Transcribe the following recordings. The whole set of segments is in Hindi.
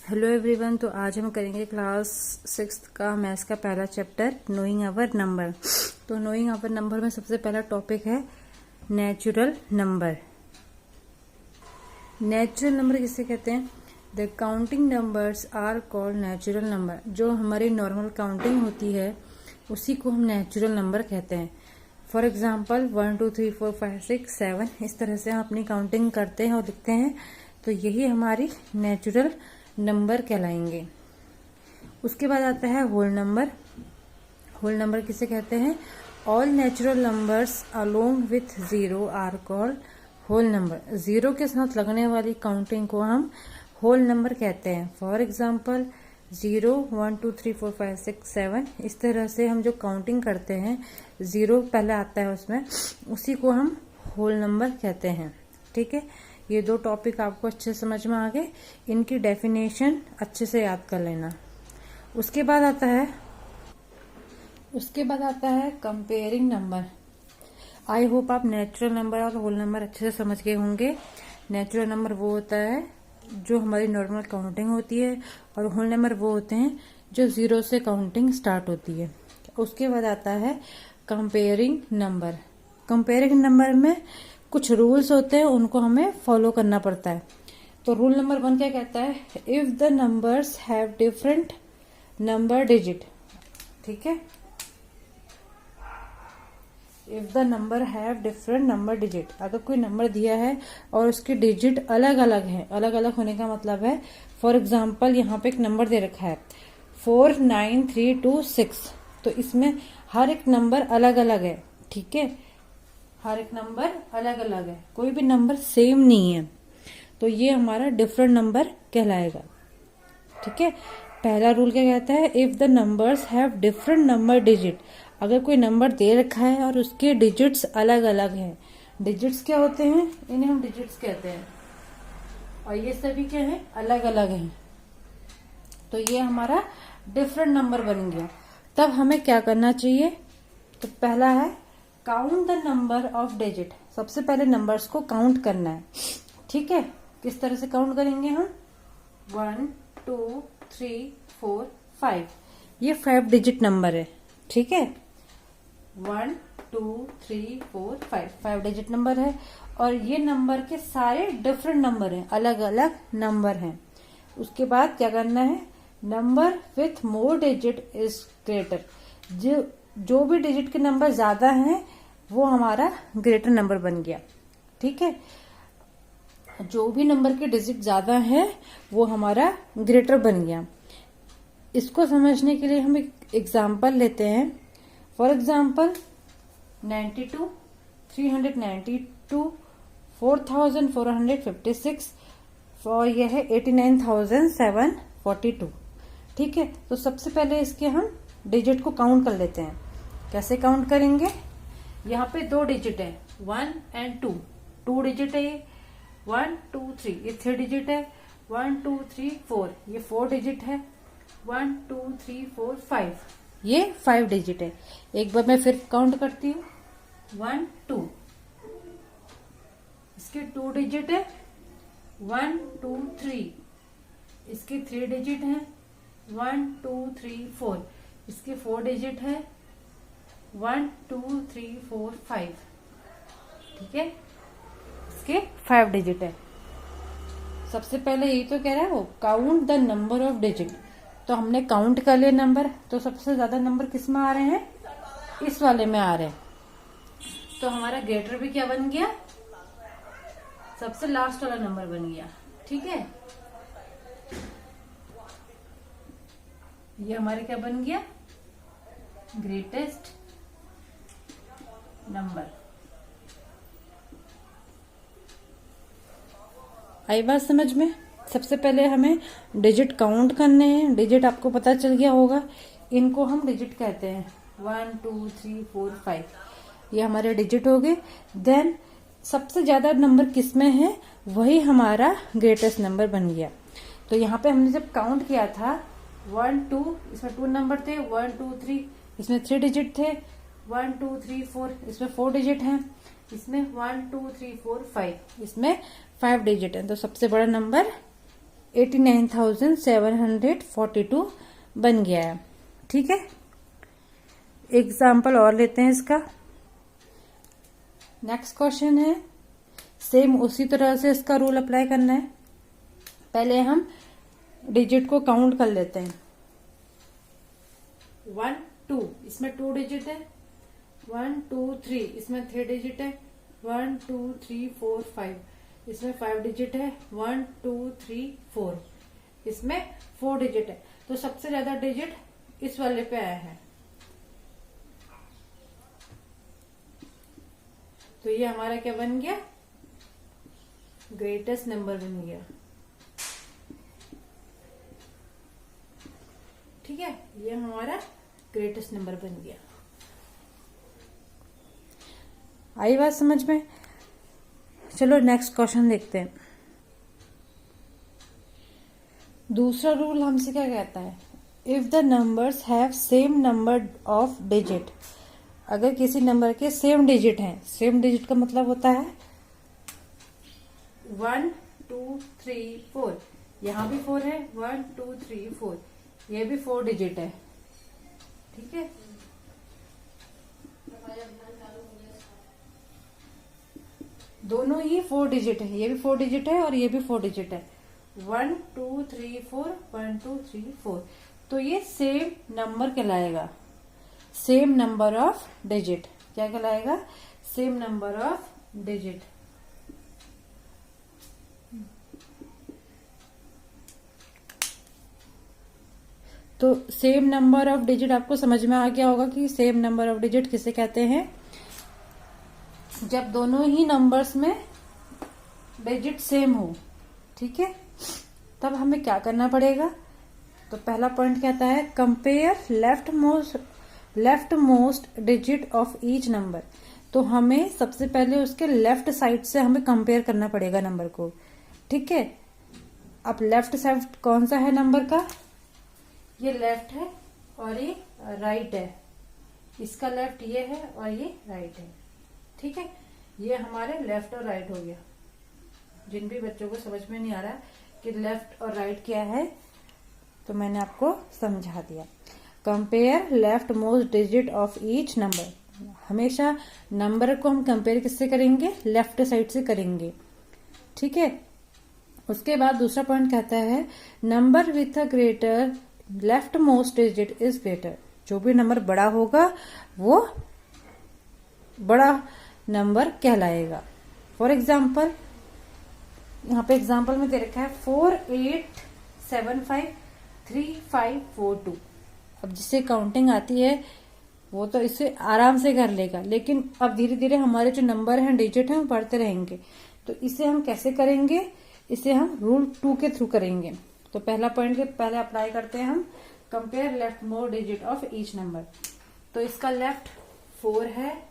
Hello everyone. तो आज हम करेंगे क्लास 6 का मैथ्स का पहला चैप्टर नोइंग आवर नंबर। तो नोइंग आवर नंबर में सबसे पहला टॉपिक है नेचुरल नंबर। नेचुरल नंबर किसे कहते हैं? The counting numbers are called natural number. जो हमारी नॉर्मल काउंटिंग होती है उसी को हम नेचुरल नंबर कहते हैं। फॉर एग्जाम्पल 1 2 3 4 5 6 7 इस तरह से हम अपनी काउंटिंग करते हैं और लिखते हैं, तो यही हमारी नेचुरल नंबर कहलाएंगे। उसके बाद आता है होल नंबर। होल नंबर किसे कहते हैं? All natural numbers along with zero are called whole number. Zero के साथ लगने वाली काउंटिंग को हम होल नंबर कहते हैं। फॉर एग्जाम्पल 0 1 2 3 4 5 6 7 इस तरह से हम जो काउंटिंग करते हैं, जीरो पहले आता है उसमें, उसी को हम होल नंबर कहते हैं। ठीक है, ये दो टॉपिक आपको अच्छे समझ में आ गए। इनकी डेफिनेशन अच्छे से याद कर लेना। उसके बाद आता है कंपेयरिंग नंबर। आई होप आप नेचुरल नंबर और होल नंबर अच्छे से समझ गए होंगे। नेचुरल नंबर वो होता है जो हमारी नॉर्मल काउंटिंग होती है, और होल नंबर वो होते हैं जो जीरो से काउंटिंग स्टार्ट होती है। उसके बाद आता है कंपेयरिंग नंबर। कंपेयरिंग नंबर में कुछ रूल्स होते हैं, उनको हमें फॉलो करना पड़ता है। तो रूल नंबर 1 क्या कहता है? If the numbers have different number digit. ठीक है, if the number have different number digit, अगर कोई नंबर दिया है और उसके डिजिट अलग अलग है, अलग अलग होने का मतलब है, फॉर एग्जाम्पल यहाँ पे एक नंबर दे रखा है 4 9 3 2 6, तो इसमें हर एक नंबर अलग अलग है। ठीक है, हर एक नंबर अलग अलग है, कोई भी नंबर सेम नहीं है, तो ये हमारा डिफरेंट नंबर कहलाएगा। ठीक है, पहला रूल क्या कहता है? If the numbers have different number digit. अगर कोई नंबर दे रखा है और उसके डिजिट्स अलग अलग हैं। डिजिट्स क्या होते हैं? इन्हें हम डिजिट्स कहते हैं, और ये सभी क्या है? अलग अलग हैं। तो ये हमारा डिफरेंट नंबर बन गया। तब हमें क्या करना चाहिए? तो पहला है count the number of digit. सबसे पहले नंबर्स को काउंट करना है। ठीक है, किस तरह से काउंट करेंगे हम? 1 2 3 4 5, ये 5 डिजिट नंबर है। ठीक है, 1 2 3 4 5 डिजिट नंबर है, और ये नंबर के सारे डिफरेंट नंबर हैं, अलग अलग नंबर हैं। उसके बाद क्या करना है? Number with more digit is greater. जो भी डिजिट के नंबर ज्यादा हैं वो हमारा ग्रेटर नंबर बन गया। ठीक है, जो भी नंबर के डिजिट ज्यादा है वो हमारा ग्रेटर बन गया। इसको समझने के लिए हम एक एग्जाम्पल लेते हैं। फॉर एग्जाम्पल 92 392 4456, और यह है 89,742। ठीक है, तो सबसे पहले इसके हम डिजिट को काउंट कर लेते हैं। कैसे काउंट करेंगे? यहाँ पे 2 डिजिट है, 1 एंड 2, 2 डिजिट है ये। 1 2 3 ये 3 डिजिट है। 1 2 3 4 ये 4 डिजिट है। 1 2 3 4 5 ये 5 डिजिट है। एक बार मैं फिर काउंट करती हूँ। 1 2, इसके 2 डिजिट है। 1 2 3, इसके 3 डिजिट है। 1 2 3 4, इसके 4 डिजिट है। 1 2 3 4 5, ठीक है, इसके 5 डिजिट है। सबसे पहले यही तो कह रहा है वो, count the number of digit. तो हमने काउंट कर लिया नंबर, तो सबसे ज्यादा नंबर किस में आ रहे हैं? इस वाले में आ रहे हैं। तो हमारा ग्रेटर भी क्या बन गया? सबसे लास्ट वाला नंबर बन गया। ठीक है, ये हमारे क्या बन गया? Greatest number. आई बात समझ में? सबसे पहले हमें डिजिट काउंट करने हैं। डिजिट आपको पता चल गया होगा, इनको हम डिजिट कहते हैं। 1 2 3 4 5 ये हमारे डिजिट हो गए। देन सबसे ज्यादा नंबर किस में है? वही हमारा ग्रेटेस्ट नंबर बन गया। तो यहाँ पे हमने जब काउंट किया था 1 2, इसमें 2 नंबर थे। 1 2 3, इसमें 3 डिजिट थे। 1 2 3 4, इसमें 4 डिजिट हैं। इसमें 1 2 3 4 5, इसमें 5 डिजिट है। तो सबसे बड़ा नंबर 89,742 बन गया है। ठीक है, एग्जाम्पल और लेते हैं इसका। नेक्स्ट क्वेश्चन है, सेम उसी तरह से इसका रूल अप्लाई करना है। पहले हम डिजिट को काउंट कर लेते हैं। 1 2, इसमें 2 डिजिट है। 1 2 3, इसमें 3 डिजिट है। 1 2 3 4 5, इसमें 5 डिजिट है। 1 2 3 4, इसमें 4 डिजिट है। तो सबसे ज्यादा डिजिट इस वाले पे आया है, तो ये हमारा क्या बन गया, ग्रेटेस्ट नंबर बन गया। ठीक है, ये हमारा ग्रेटेस्ट नंबर बन गया। आई बात समझ में? चलो नेक्स्ट क्वेश्चन देखते हैं। दूसरा रूल हमसे क्या कहता है, if the numbers have same number of digit, अगर किसी नंबर के सेम डिजिट हैं, सेम डिजिट का मतलब होता है 1 2 3 4, यहां भी 4 है। 1 2 3 4, ये भी 4 डिजिट है। ठीक है, दोनों ही 4 डिजिट है, ये भी 4 डिजिट है और ये भी 4 डिजिट है। 1 2 3 4, 1 2 3 4, तो ये सेम नंबर कहलाएगा, सेम नंबर ऑफ डिजिट। क्या कहलाएगा, सेम नंबर ऑफ डिजिट। तो सेम नंबर ऑफ डिजिट आपको समझ में आ गया होगा कि सेम नंबर ऑफ डिजिट किसे कहते हैं, जब दोनों ही नंबर्स में डिजिट सेम हो। ठीक है, तब हमें क्या करना पड़ेगा, तो पहला पॉइंट कहता है compare left most digit of each number. तो हमें सबसे पहले उसके लेफ्ट साइड से हमें कंपेयर करना पड़ेगा नंबर को। ठीक है, अब लेफ्ट साइड कौन सा है नंबर का, ये लेफ्ट है और ये राइट है। इसका लेफ्ट ये है और ये राइट है। ठीक है, ये हमारे लेफ्ट और राइट हो गया। जिन भी बच्चों को समझ में नहीं आ रहा कि लेफ्ट और राइट क्या है, तो मैंने आपको समझा दिया। Compare left most digit of each number, हमेशा नंबर को हम कंपेयर किससे करेंगे, लेफ्ट साइड से करेंगे। ठीक है, उसके बाद दूसरा पॉइंट कहता है number with a greater left most digit is greater. जो भी नंबर बड़ा होगा वो बड़ा नंबर कहलाएगा। फॉर एग्जाम्पल, यहाँ पे एग्जाम्पल में दे रखा है 48753542। अब जिसे काउंटिंग आती है वो तो इसे आराम से कर लेगा, लेकिन अब धीरे धीरे हमारे जो नंबर हैं, डिजिट हैं, वो बढ़ते रहेंगे। तो इसे हम कैसे करेंगे, इसे हम रूल 2 के थ्रू करेंगे। तो पहला पॉइंट के पहले अप्लाई करते हैं हम, compare left most digit of each number. तो इसका लेफ्ट 4 है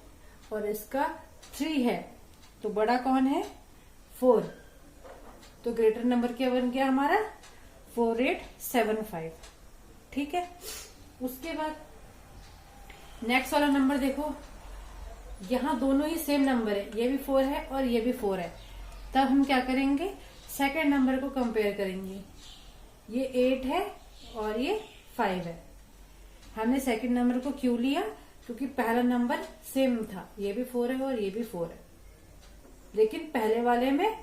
और इसका 3 है, तो बड़ा कौन है, 4। तो ग्रेटर नंबर क्या बन गया हमारा, 4875। ठीक है, उसके बाद नेक्स्ट वाला नंबर देखो, यहां दोनों ही सेम नंबर है, ये भी 4 है और ये भी 4 है। तब हम क्या करेंगे, सेकंड नंबर को कंपेयर करेंगे। ये 8 है और ये 5 है। हमने सेकंड नंबर को क्यों लिया, क्योंकि पहला नंबर सेम था, ये भी 4 है और ये भी 4 है, लेकिन पहले वाले में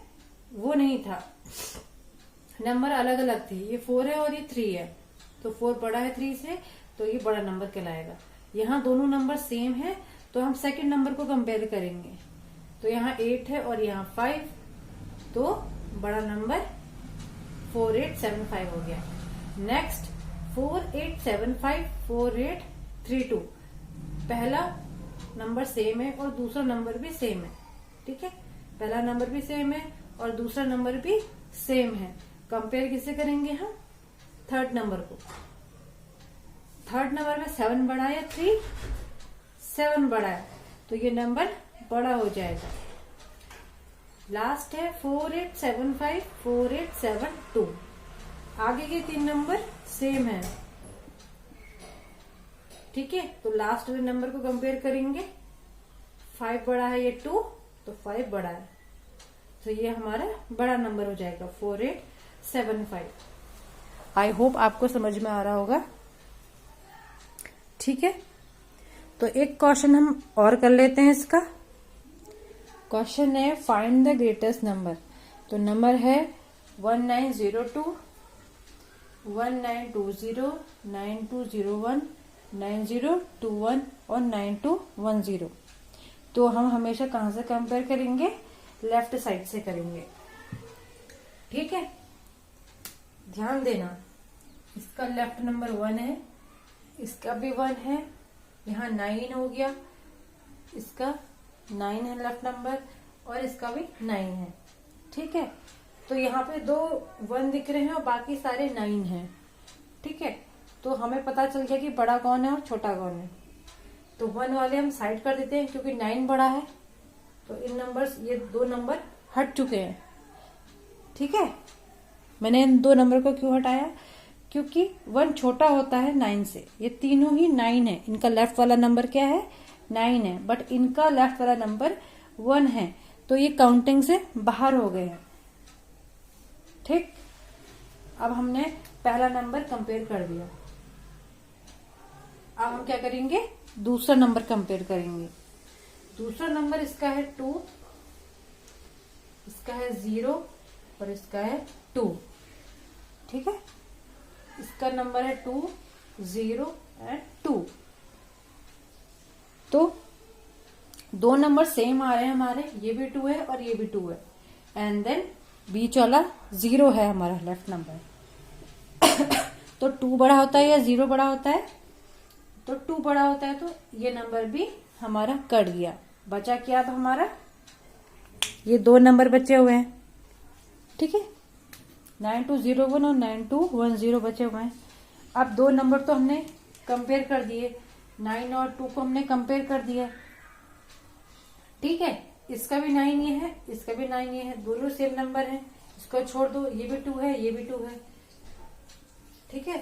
वो नहीं था, नंबर अलग अलग थे। ये 4 है और ये 3 है, तो 4 बड़ा है 3 से, तो ये बड़ा नंबर कहलाएगा। यहाँ दोनों नंबर सेम है, तो हम सेकंड नंबर को कंपेयर करेंगे। तो यहाँ 8 है और यहाँ 5, तो बड़ा नंबर 4875 हो गया। नेक्स्ट 4875 4832, पहला नंबर सेम है और दूसरा नंबर भी सेम है। ठीक है, पहला नंबर भी सेम है और दूसरा नंबर भी सेम है। कंपेयर किससे करेंगे हम, थर्ड नंबर को। थर्ड नंबर में 7 बड़ा है या 3, 7 बड़ा है, तो ये नंबर बड़ा हो जाएगा। लास्ट है 4875 4872, आगे के 3 नंबर सेम है। ठीक है, तो लास्ट वाले नंबर को कंपेयर करेंगे। 5 बड़ा है ये 2, तो 5 बड़ा है, तो ये हमारा बड़ा नंबर हो जाएगा 4872। 75। आई होप आपको समझ में आ रहा होगा। ठीक है, तो एक क्वेश्चन हम और कर लेते हैं। इसका क्वेश्चन है फाइंड द ग्रेटेस्ट नंबर। तो नंबर है 1902, 1920, 9201, 9021 और 9210। तो हम हमेशा कहां से कंपेयर करेंगे? लेफ्ट साइड से करेंगे। ठीक है, ध्यान देना, इसका लेफ्ट नंबर 1 है, इसका भी 1 है, यहाँ 9 हो गया, इसका 9 है लेफ्ट नंबर, और इसका भी 9 है। ठीक है, तो यहाँ पे 2 1 दिख रहे हैं और बाकी सारे 9 हैं। ठीक है, तो हमें पता चल गया कि बड़ा कौन है और छोटा कौन है। तो 1 वाले हम साइड कर देते हैं क्योंकि 9 बड़ा है, तो इन नंबर्स, ये 2 नंबर हट चुके हैं। ठीक है, मैंने इन 2 नंबर को क्यों हटाया? क्योंकि 1 छोटा होता है 9 से। ये तीनों ही 9 है। इनका लेफ्ट वाला नंबर क्या है? 9 है, बट इनका लेफ्ट वाला नंबर 1 है, तो ये काउंटिंग से बाहर हो गए हैं। ठीक, अब हमने पहला नंबर कंपेयर कर दिया। अब हम क्या करेंगे? दूसरा नंबर कंपेयर करेंगे। दूसरा नंबर इसका है 2, इसका है 0 और इसका है 2। ठीक है, इसका नंबर है 2, 0 एंड 2। तो 2 नंबर सेम आ रहे हैं हमारे, ये भी 2 है और ये भी 2 है, एंड देन बीच वाला 0 है हमारा लेफ्ट नंबर। तो 2 बड़ा होता है या 0 बड़ा होता है? तो 2 बड़ा होता है, तो ये नंबर भी हमारा कट गया। बचा क्या अब हमारा? ये 2 नंबर बचे हुए हैं। ठीक है, 9201 और 9210 बचे हुए हैं। अब 2 नंबर तो हमने कंपेयर कर दिए, 9 और 2 को हमने कंपेयर कर दिया। ठीक है, इसका भी 9 ये है, इसका भी 9 ये है, दोनों सेम नंबर है। इसको छोड़ दो, ये भी 2 है, ये भी 2 है। ठीक है,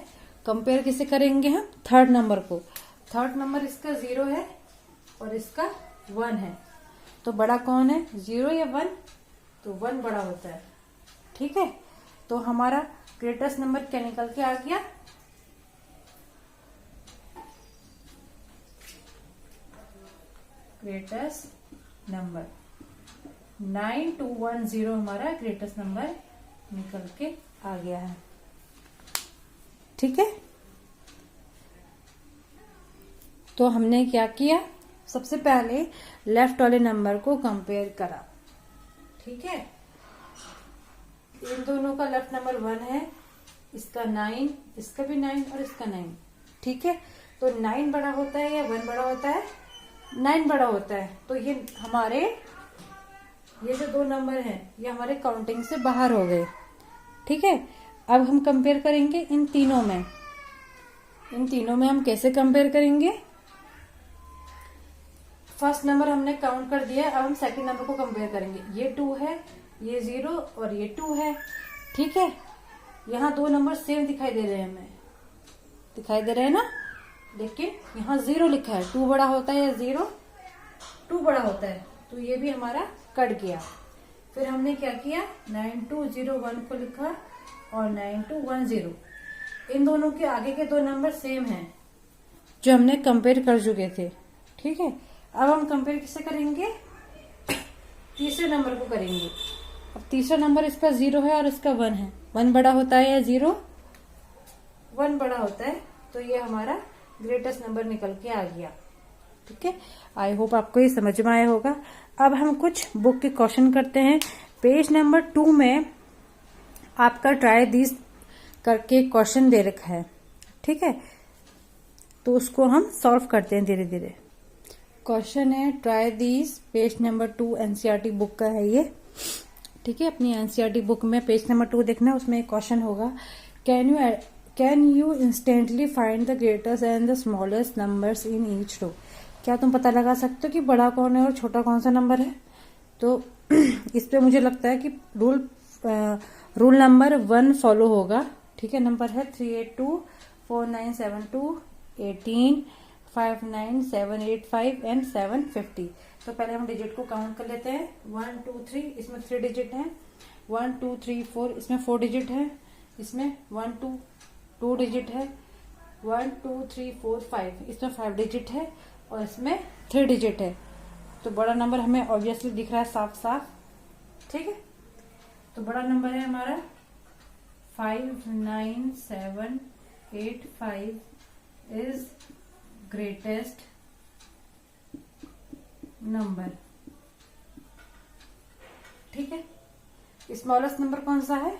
कंपेयर किसे करेंगे हम? थर्ड नंबर को। थर्ड नंबर इसका 0 है और इसका 1 है, तो बड़ा कौन है? 0 या 1? तो 1 बड़ा होता है। ठीक है, तो हमारा ग्रेटेस्ट नंबर क्या निकल के आ गया? ग्रेटेस्ट नंबर 9210 हमारा ग्रेटेस्ट नंबर निकल के आ गया है। ठीक है, तो हमने क्या किया? सबसे पहले लेफ्ट वाले नंबर को कंपेयर करा। ठीक है, इन दोनों का लेफ्ट नंबर 1 है, इसका 9, इसका भी 9 और इसका 9। ठीक है, तो 9 बड़ा होता है या 1 बड़ा होता है? 9 बड़ा होता है, तो ये हमारे, ये जो 2 नंबर हैं ये हमारे काउंटिंग से बाहर हो गए। ठीक है, अब हम कंपेयर करेंगे इन तीनों में। इन तीनों में हम कैसे कंपेयर करेंगे? फर्स्ट नंबर हमने काउंट कर दिया, अब हम सेकंड नंबर को कंपेयर करेंगे। ये 2 है, ये 0 और ये 2 है। ठीक है, यहाँ 2 नंबर सेम दिखाई दे रहे हैं, हमें दिखाई दे रहे हैं ना, लेकिन यहाँ 0 लिखा है। 2 बड़ा होता है या 0? 2 बड़ा होता है, तो ये भी हमारा कट गया। फिर हमने क्या किया? 9201 को लिखा और 9210। इन दोनों के आगे के 2 नंबर सेम हैं जो हमने कंपेयर कर चुके थे। ठीक है, अब हम कंपेयर किससे करेंगे? तीसरे नंबर को करेंगे। अब तीसरा नंबर इसका 0 है और इसका 1 है। 1 बड़ा होता है या 0? 1 बड़ा होता है, तो ये हमारा ग्रेटेस्ट नंबर निकल के आ गया। ठीक है, आई होप आपको ये समझ में आया होगा। अब हम कुछ बुक के क्वेश्चन करते हैं। पेज नंबर 2 में आपका ट्राई दिस करके क्वेश्चन दे रखा है। ठीक है, तो उसको हम सॉल्व करते हैं धीरे धीरे। क्वेश्चन है try this, page number 2 NCERT book का है ये। ठीक है, अपनी एनसीईआरटी बुक में पेज नंबर 2 देखना, उसमें एक क्वेश्चन होगा, can you instantly find the greatest and the smallest numbers in each row. क्या तुम पता लगा सकते हो कि बड़ा कौन है और छोटा कौन सा नंबर है? तो इस पे मुझे लगता है कि रूल नंबर 1 फॉलो होगा। ठीक है, नंबर है 382 4972 18 59785 एंड 750। तो पहले हम डिजिट को काउंट कर लेते हैं। 1 2 3, इसमें 3 डिजिट हैं। 1 2 3 4, इसमें 4 डिजिट है, इसमें 1 2 डिजिट है, 1 2 3 4 5, इसमें 5 डिजिट है और इसमें 3 डिजिट है। तो बड़ा नंबर हमें ऑब्वियसली दिख रहा है साफ साफ, ठीक है। तो बड़ा नंबर है हमारा 59785 इज ग्रेटेस्ट नंबर, ठीक है। स्मॉलेस्ट नंबर कौन सा है?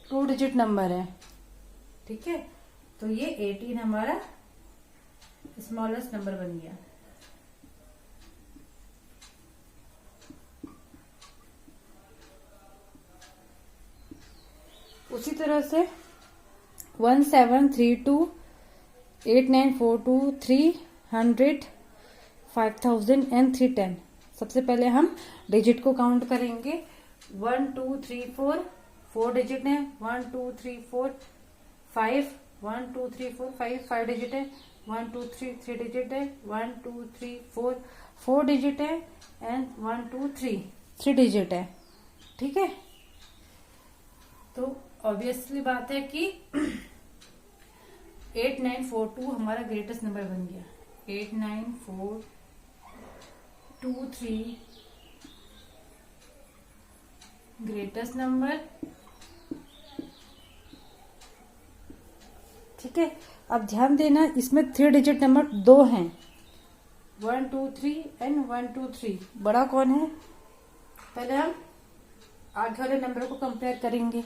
2 डिजिट नंबर है, ठीक है। तो ये 18 हमारा स्मॉलेस्ट नंबर बन गया। उसी तरह से 17328942 300 5000 and 310। सबसे पहले हम डिजिट को काउंट करेंगे। 1 2 3 4 4 डिजिट है, 1 2 3 4 5, 1 2 3 4 5 5 डिजिट है, 1 2 3 3 डिजिट है, 1 2 3 4 4 डिजिट है एंड 1 2 3 3 डिजिट है, ठीक है। तो ऑब्वियसली बात है कि 8942 हमारा ग्रेटेस्ट नंबर बन गया। 89423 ग्रेटेस्ट नंबर, ठीक है। अब ध्यान देना, इसमें 3 डिजिट नंबर 2 हैं, 1 2 3 एंड 1 2 3। बड़ा कौन है? पहले हम आगे वाले नंबर को कंपेयर करेंगे,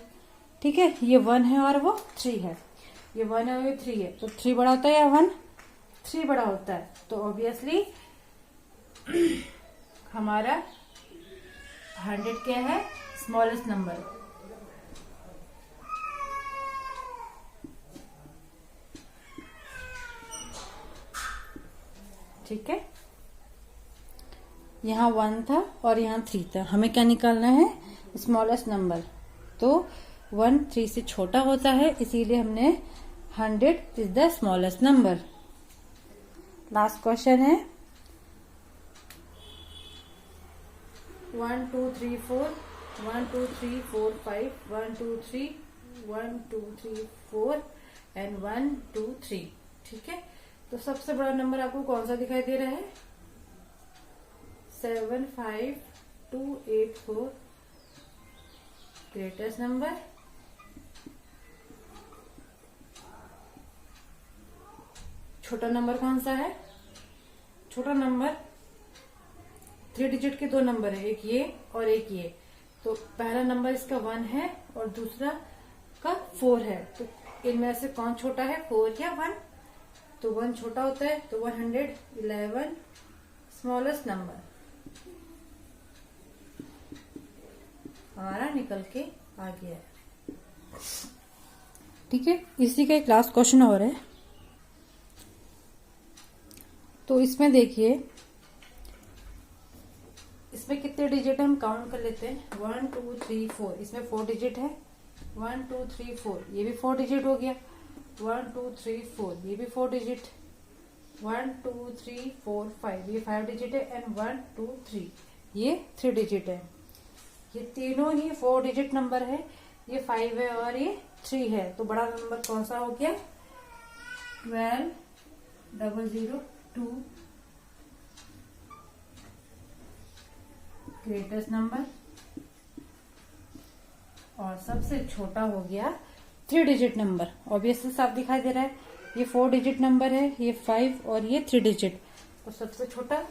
ठीक है। ये 1 है और वो 3 है, ये 1 है और ये 3 है। तो 3 बड़ा होता है या 1? 3 बड़ा होता है। तो ऑब्वियसली हमारा 100 क्या है? Smallest number. ठीक है, यहाँ 1 था और यहाँ 3 था। हमें क्या निकालना है? Smallest number. तो 1 3 से छोटा होता है, इसीलिए हमने 100 is the smallest number. Last question है 1 2 3 4 1 2 3 4 5 1 2 3 1 2 3 4 एंड 1 2 3, ठीक है। तो सबसे बड़ा नंबर आपको कौन सा दिखाई दे रहा है? 75284 ग्रेटेस्ट नंबर। छोटा नंबर कौन सा है? छोटा नंबर 3 डिजिट के 2 नंबर है, एक ये और एक ये। तो पहला नंबर इसका 1 है और दूसरा का 4 है। तो इनमें से कौन छोटा है, 4 या 1? तो 1 छोटा होता है, तो 111 स्मॉलेस्ट नंबर हमारा निकल के आ गया है, ठीक है। इसी का एक लास्ट क्वेश्चन और है। तो इसमें देखिए, इसमें कितने डिजिट हम काउंट कर लेते हैं। 1 2 3 4, इसमें 4 डिजिट है। 1 2 3 4, ये भी 4 डिजिट हो गया। 1 2 3 4, ये भी 4 डिजिट। 1 2 3 4 5, ये 5 डिजिट है एंड 1 2 3, ये 3 डिजिट है। ये तीनों ही 4 डिजिट नंबर है। ये 5 है और ये 3 है। तो बड़ा नंबर कौन सा हो गया? 12002 ग्रेटेस्ट नंबर। और सबसे छोटा हो गया 3 डिजिट नंबर। ऑब्वियसली साफ दिखाई दे रहा है, ये 4 डिजिट नंबर है, ये 5 और ये 3 डिजिट। तो सबसे छोटा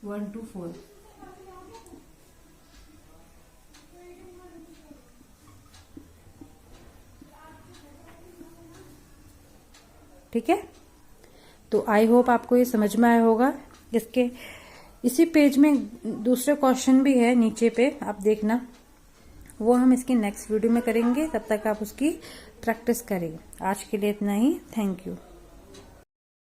124। ठीक है। तो आई होप आपको ये समझ में आया होगा। इसके इसी पेज में दूसरे क्वेश्चन भी है नीचे पे, आप देखना। वो हम इसकी नेक्स्ट वीडियो में करेंगे, तब तक आप उसकी प्रैक्टिस करें। आज के लिए इतना ही। Thank you.